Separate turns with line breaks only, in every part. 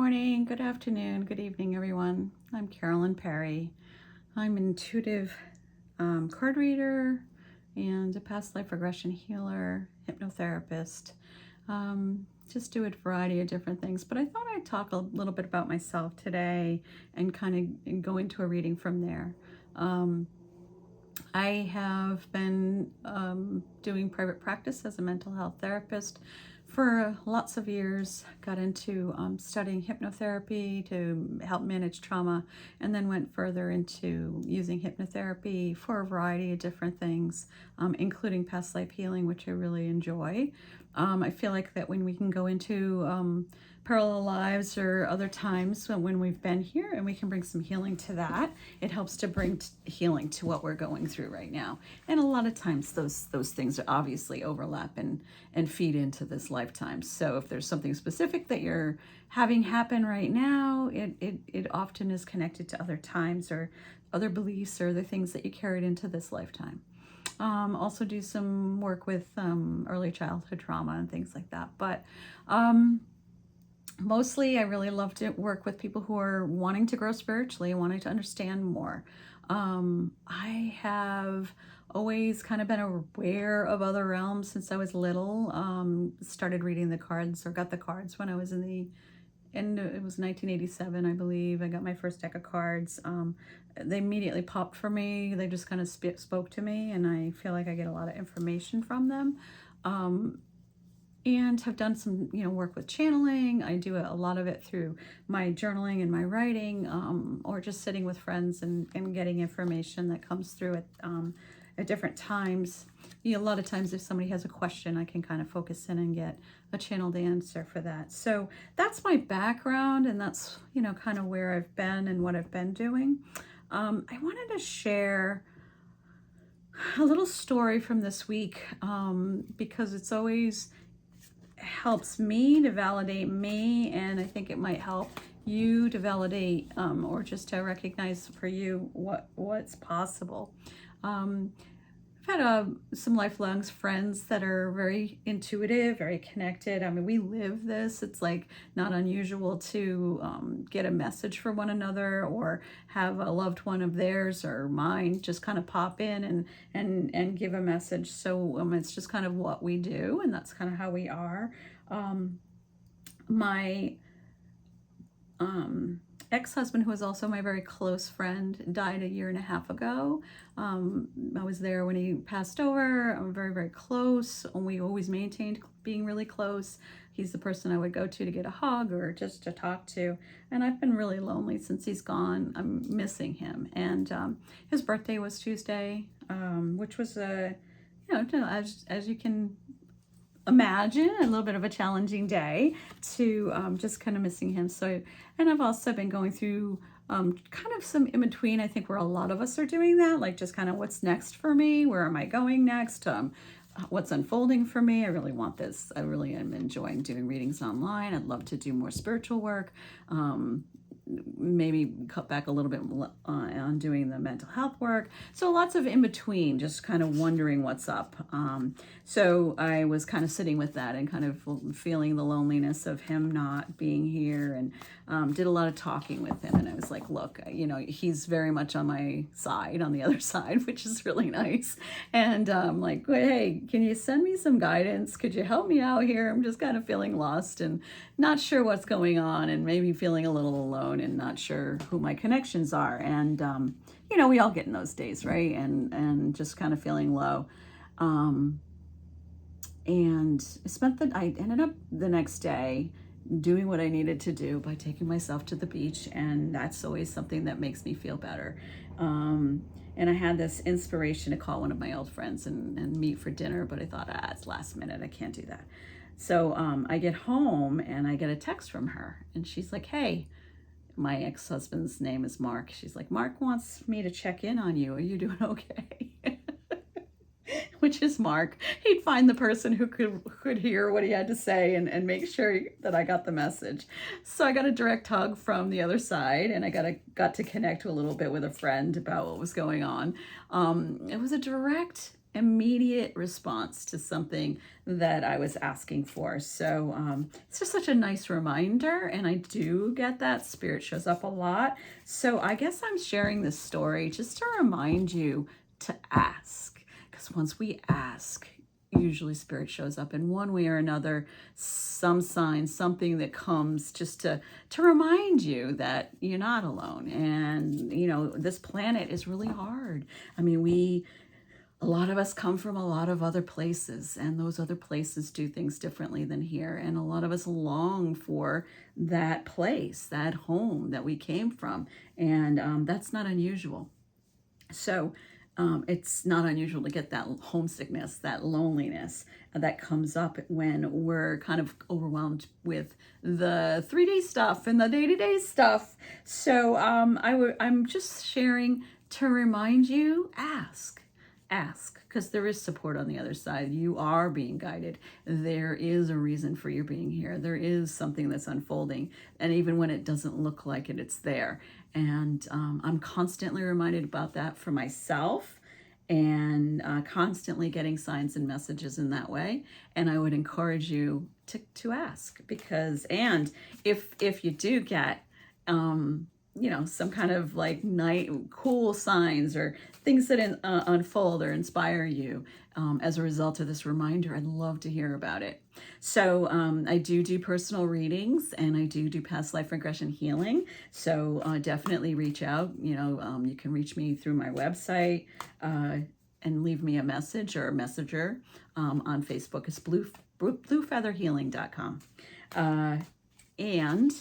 morning, good afternoon, good evening, everyone. I'm Carolyn Perry. I'm an intuitive card reader and a past life regression healer, hypnotherapist. Just do a variety of different things, but I thought I'd talk a little bit about myself today and kind of go into a reading from there. I have been doing private practice as a mental health therapist for lots of years. Got into studying hypnotherapy to help manage trauma, and then went further into using hypnotherapy for a variety of different things, including past life healing, which I really enjoy. I feel like that when we can go into parallel lives or other times when we've been here and we can bring some healing to that, it helps to bring healing to what we're going through right now. And a lot of times those things are obviously overlap and feed into this lifetime. So if there's something specific that you're having happen right now, it often is connected to other times or other beliefs or the things that you carried into this lifetime. Also do some work with early childhood trauma and things like that. But mostly I really love to work with people who are wanting to grow spiritually, wanting to understand more. I have always kind of been aware of other realms since I was little. Started reading the cards, or got the cards when I was and it was 1987, I believe. I got my first deck of cards. They immediately popped for me. They just kind of spoke to me, and I feel like I get a lot of information from them. And have done some, work with channeling. I do a lot of it through my journaling and my writing, or just sitting with friends and getting information that comes through at different times. A lot of times if somebody has a question, I can kind of focus in and get a channeled answer for that. So that's my background, and that's, kind of where I've been and what I've been doing. I wanted to share a little story from this week, because it's always helps me to validate me, and I think it might help you to validate, or just to recognize for you what's possible. I've had some lifelong friends that are very intuitive, very connected. I mean, we live this. It's like not unusual to get a message for one another, or have a loved one of theirs or mine just kind of pop in and give a message. So it's just kind of what we do, and that's kind of how we are. My ex-husband, who was also my very close friend, died a year and a half ago. I was there when he passed over. I'm very, very close. We always maintained being really close. He's the person I would go to get a hug or just to talk to. And I've been really lonely since he's gone. I'm missing him. And his birthday was Tuesday, which was as you can imagine, a little bit of a challenging day to just kind of missing him. So, and I've also been going through kind of some in between, I think, where a lot of us are doing that, like just kind of what's next for me, where am I going next, what's unfolding for me. I really want this. I really am enjoying doing readings online. I'd love to do more spiritual work. Maybe cut back a little bit on doing the mental health work. So lots of in between, just kind of wondering what's up. So I was kind of sitting with that and kind of feeling the loneliness of him not being here, and did a lot of talking with him. And I was like, look, he's very much on my side, on the other side, which is really nice. And like, hey, can you send me some guidance? Could you help me out here? I'm just kind of feeling lost and not sure what's going on, and maybe feeling a little alone and not sure who my connections are. And we all get in those days, right? And just kind of feeling low. And I ended up the next day doing what I needed to do by taking myself to the beach, and that's always something that makes me feel better. And I had this inspiration to call one of my old friends and meet for dinner, but I thought, it's last minute, I can't do that. So I get home and I get a text from her, and she's like, hey, my ex-husband's name is Mark. She's like, Mark wants me to check in on you. Are you doing okay? Which is Mark. He'd find the person who could hear what he had to say and make sure that I got the message. So I got a direct hug from the other side, and I got to connect a little bit with a friend about what was going on. It was a direct immediate response to something that I was asking for. So it's just such a nice reminder, and I do get that spirit shows up a lot. So I guess I'm sharing this story just to remind you to ask, because once we ask, usually spirit shows up in one way or another, some sign, something that comes just to remind you that you're not alone. And this planet is really hard. I mean, a lot of us come from a lot of other places, and those other places do things differently than here. And a lot of us long for that place, that home that we came from. And that's not unusual. So it's not unusual to get that homesickness, that loneliness that comes up when we're kind of overwhelmed with the 3D stuff and the day-to-day stuff. So I'm just sharing to remind you, ask, because there is support on the other side. You are being guided. There is a reason for your being here. There is something that's unfolding. And even when it doesn't look like it, it's there. And I'm constantly reminded about that for myself, and constantly getting signs and messages in that way. And I would encourage you to ask, because, and if you do get, some kind of like cool signs or things that unfold or inspire you as a result of this reminder, I'd love to hear about it. So I do personal readings, and I do past life regression healing. So definitely reach out. You can reach me through my website and leave me a message or a messenger on Facebook. It's bluefeatherhealing.com. And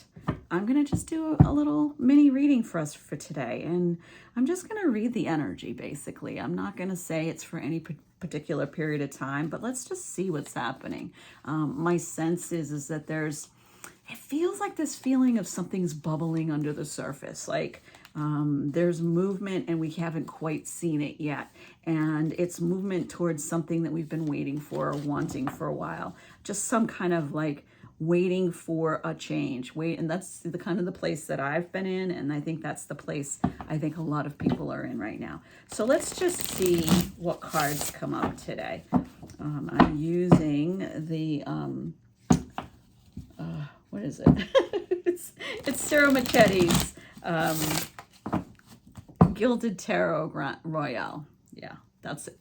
I'm going to just do a little mini reading for us for today. And I'm just going to read the energy, basically. I'm not going to say it's for any particular period of time, but let's just see what's happening. My sense is that it feels like this feeling of something's bubbling under the surface. Like there's movement and we haven't quite seen it yet. And it's movement towards something that we've been waiting for or wanting for a while. Just some kind of like waiting for a change. And that's the kind of the place that I've been in, and I think that's the place I think a lot of people are in right now. So let's just see what cards come up today. I'm using the what is it? it's Ciro Marchetti's Gilded Tarot Royale. Yeah, that's it.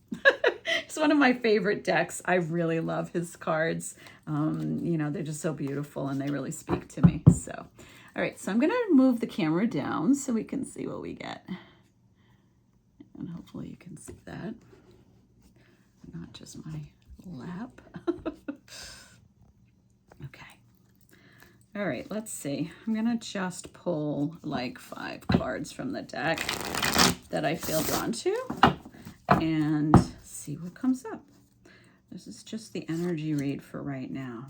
It's one of my favorite decks. I really love his cards. They're just so beautiful and they really speak to me. So, all right, so I'm going to move the camera down so we can see what we get. And hopefully you can see that. Not just my lap. Okay. All right, let's see. I'm going to just pull like 5 cards from the deck that I feel drawn to and see what comes up. This is just the energy read for right now.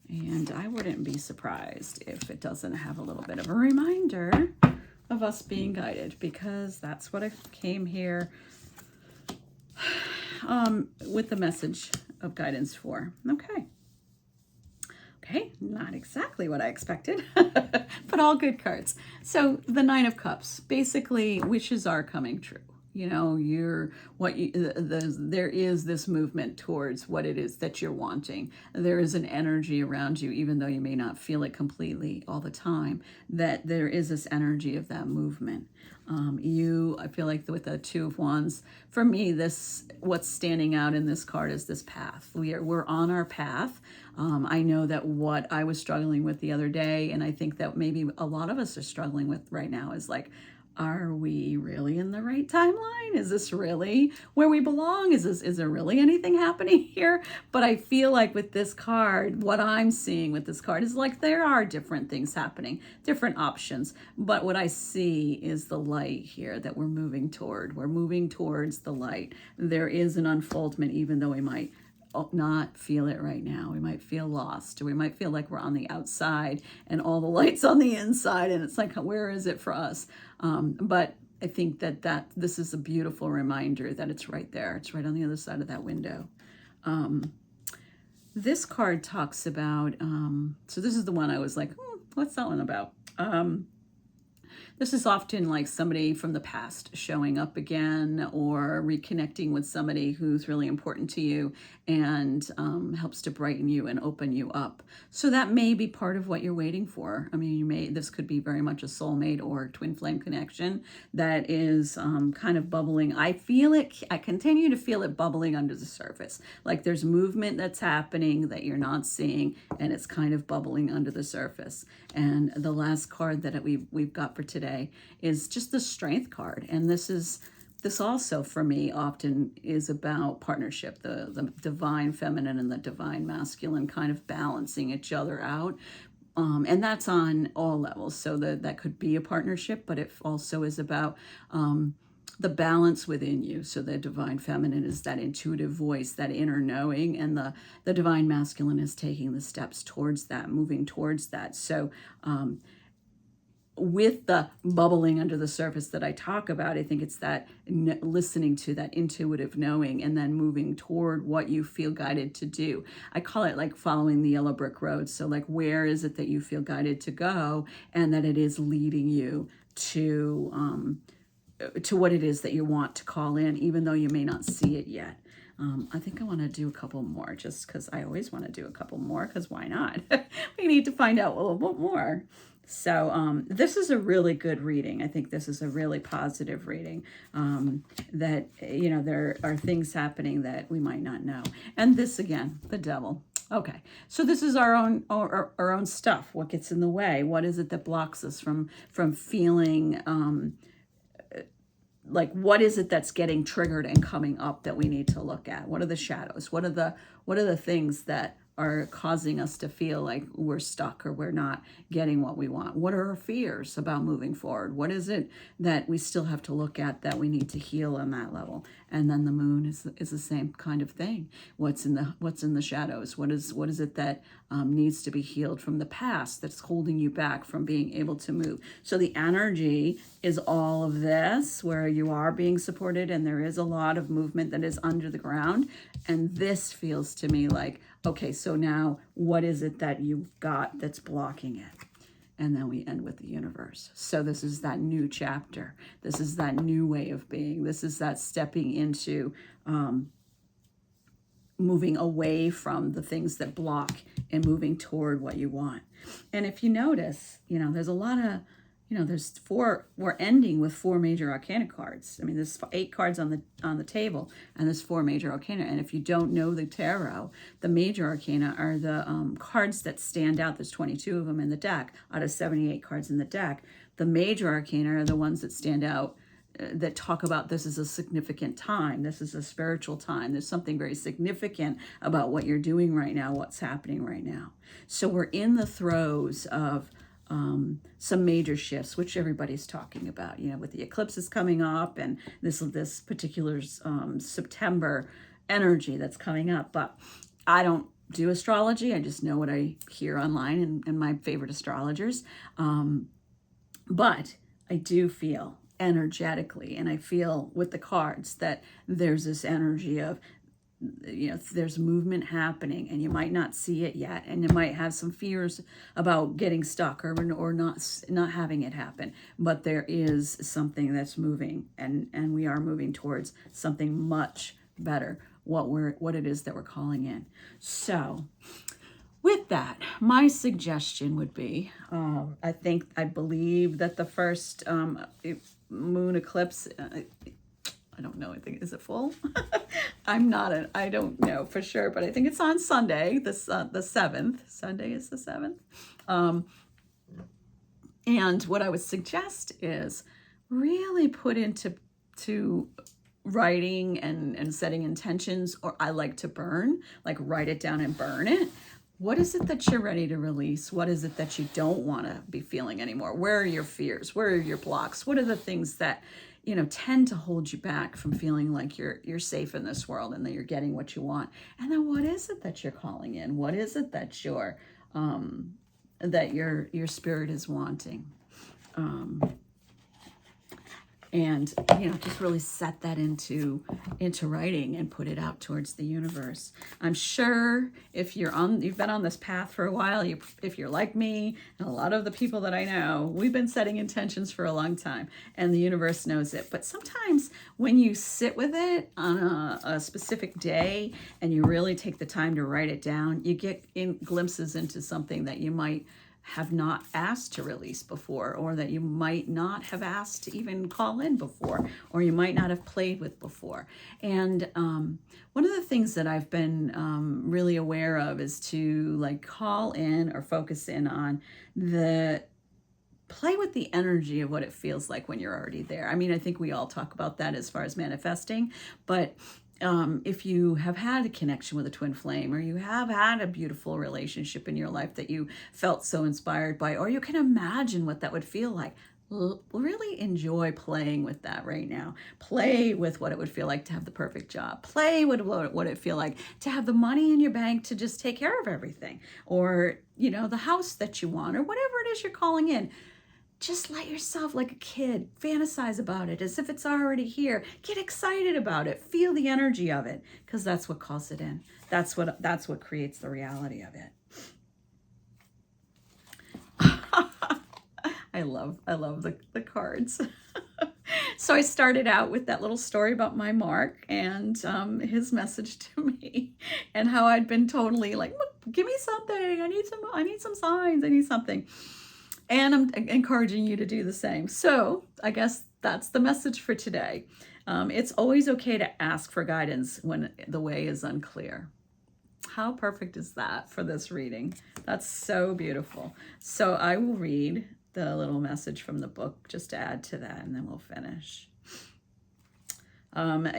And I wouldn't be surprised if it doesn't have a little bit of a reminder of us being guided, because that's what I came here with the message of guidance for. Okay, not exactly what I expected, but all good cards. So the 9 of Cups, basically wishes are coming true. There is this movement towards what it is that you're wanting. There is an energy around you, even though you may not feel it completely all the time, that there is this energy of that movement. I feel like with the 2 of Wands, for me, what's standing out in this card is this path. We're on our path. I know that what I was struggling with the other day, and I think that maybe a lot of us are struggling with right now, is like, are we really in the right timeline? Is this really where we belong? Is there really anything happening here? But I feel like with this card, what I'm seeing with this card is like there are different things happening, different options. But what I see is the light here that we're moving toward. We're moving towards the light. There is an unfoldment, even though we might not feel it right now. We might feel lost, or we might feel like we're on the outside and all the lights on the inside, and it's like, where is it for us? But I think that this is a beautiful reminder that it's right there. It's right on the other side of that window. This card talks about, so this is the one I was like, what's that one about? This is often like somebody from the past showing up again, or reconnecting with somebody who's really important to you and helps to brighten you and open you up. So that may be part of what you're waiting for. I mean, this could be very much a soulmate or twin flame connection that is kind of bubbling. I feel it. I continue to feel it bubbling under the surface. Like there's movement that's happening that you're not seeing, and it's kind of bubbling under the surface. And the last card that we've got for today is just the Strength card. And this also for me often is about partnership, the divine feminine and the divine masculine kind of balancing each other out. And that's on all levels. So that could be a partnership, but it also is about the balance within you. So the divine feminine is that intuitive voice, that inner knowing, and the divine masculine is taking the steps towards that, moving towards that. So with the bubbling under the surface that I talk about, I think it's that listening to that intuitive knowing and then moving toward what you feel guided to do. I call it like following the yellow brick road. So like, where is it that you feel guided to go, and that it is leading you to what it is that you want to call in, even though you may not see it yet. I think I want to do a couple more, just because I always want to do a couple more, because why not? We need to find out a little bit more. So this is a really good reading. I think this is a really positive reading, that, there are things happening that we might not know. And this, again, the devil. Okay, so this is our own stuff. What gets in the way? What is it that blocks us from feeling like, what is it that's getting triggered and coming up that we need to look at? What are the shadows? What are the things that are causing us to feel like we're stuck or we're not getting what we want? What are our fears about moving forward? What is it that we still have to look at that we need to heal on that level? And then the moon is the same kind of thing. What's in the shadows? What is it that needs to be healed from the past that's holding you back from being able to move? So the energy is all of this, where you are being supported and there is a lot of movement that is under the ground. And this feels to me like, okay, so now what is it that you've got that's blocking it? And then we end with the universe. So this is that new chapter. This is that new way of being. This is that stepping into moving away from the things that block and moving toward what you want. And if you notice, there's a lot of, we're ending with 4 major arcana cards. I mean, there's 8 cards on the table, and there's 4 major arcana. And if you don't know the tarot, the major arcana are the cards that stand out. There's 22 of them in the deck out of 78 cards in the deck. The major arcana are the ones that stand out, that talk about this is a significant time. This is a spiritual time. There's something very significant about what you're doing right now, what's happening right now. So we're in the throes of some major shifts, which everybody's talking about, with the eclipses coming up and this particular September energy that's coming up. But I don't do astrology. I just know what I hear online and my favorite astrologers. But I do feel energetically, and I feel with the cards that there's this energy of, there's movement happening, and you might not see it yet, and you might have some fears about getting stuck or not having it happen, but there is something that's moving, and we are moving towards something much better, what it is that we're calling in. So with that, my suggestion would be, I believe that the first moon eclipse, I don't know. I think, is it full? I don't know for sure, but I think it's on Sunday, the 7th. Sunday is the 7th. And what I would suggest is really put into writing and setting intentions, or I like to burn, like write it down and burn it. What is it that you're ready to release? What is it that you don't want to be feeling anymore? Where are your fears? Where are your blocks? What are the things that tend to hold you back from feeling like you're safe in this world and that you're getting what you want? And then what is it that you're calling in? What is it that your spirit is wanting? and just really set that into writing and put it out towards the universe. I'm sure if you've been on this path for a while, if you're like me and a lot of the people that I know, we've been setting intentions for a long time, and the universe knows it. But sometimes when you sit with it on a specific day and you really take the time to write it down, you get glimpses into something that you might have not asked to release before, or that you might not have asked to even call in before, or you might not have played with before. And one of the things that I've been really aware of is to call in or focus in on play with the energy of what it feels like when you're already there. I mean, I think we all talk about that as far as manifesting, but if you have had a connection with a twin flame, or you have had a beautiful relationship in your life that you felt so inspired by, or you can imagine what that would feel like, really enjoy playing with that right now. Play with what it would feel like to have the perfect job. Play with what it feel like to have the money in your bank to just take care of everything, or the house that you want, or whatever it is you're calling in. Just let yourself, like a kid, fantasize about it as if it's already here. Get excited about it. Feel the energy of it, because that's what calls it in. That's what creates the reality of it. I love the cards. So I started out with that little story about my Mark and his message to me, and how I'd been totally like, give me something. I need some signs. I need something. And I'm encouraging you to do the same. So I guess that's the message for today. It's always okay to ask for guidance when the way is unclear. How perfect is that for this reading? That's so beautiful. So I will read the little message from the book just to add to that, and then we'll finish.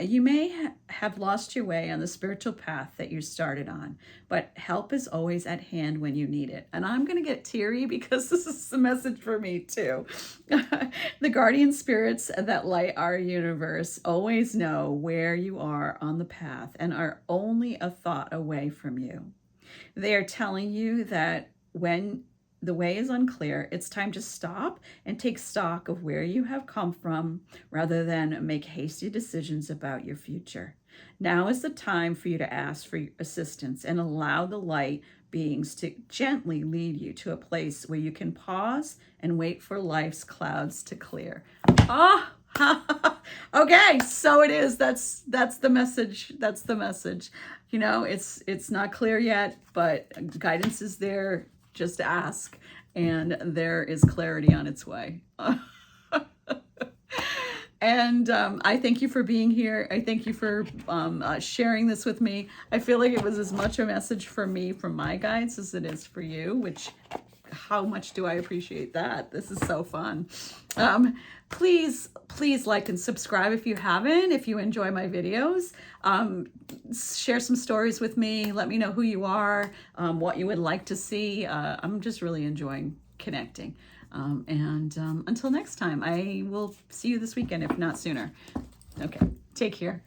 You may have lost your way on the spiritual path that you started on, but help is always at hand when you need it. And I'm going to get teary because this is a message for me too. The guardian spirits that light our universe always know where you are on the path and are only a thought away from you. They are telling you that when the way is unclear, it's time to stop and take stock of where you have come from, rather than make hasty decisions about your future. Now is the time for you to ask for assistance and allow the light beings to gently lead you to a place where you can pause and wait for life's clouds to clear. Okay, so it is. That's the message. That's the message. It's not clear yet, but guidance is there. Just ask, and there is clarity on its way. And I thank you for being here. I thank you for sharing this with me. I feel like it was as much a message for me from my guides as it is for you, which, how much do I appreciate that? This is so fun. Please like and subscribe if you haven't, if you enjoy my videos. Share some stories with me. Let me know who you are, what you would like to see. I'm just really enjoying connecting. And until next time, I will see you this weekend, if not sooner. Okay, take care.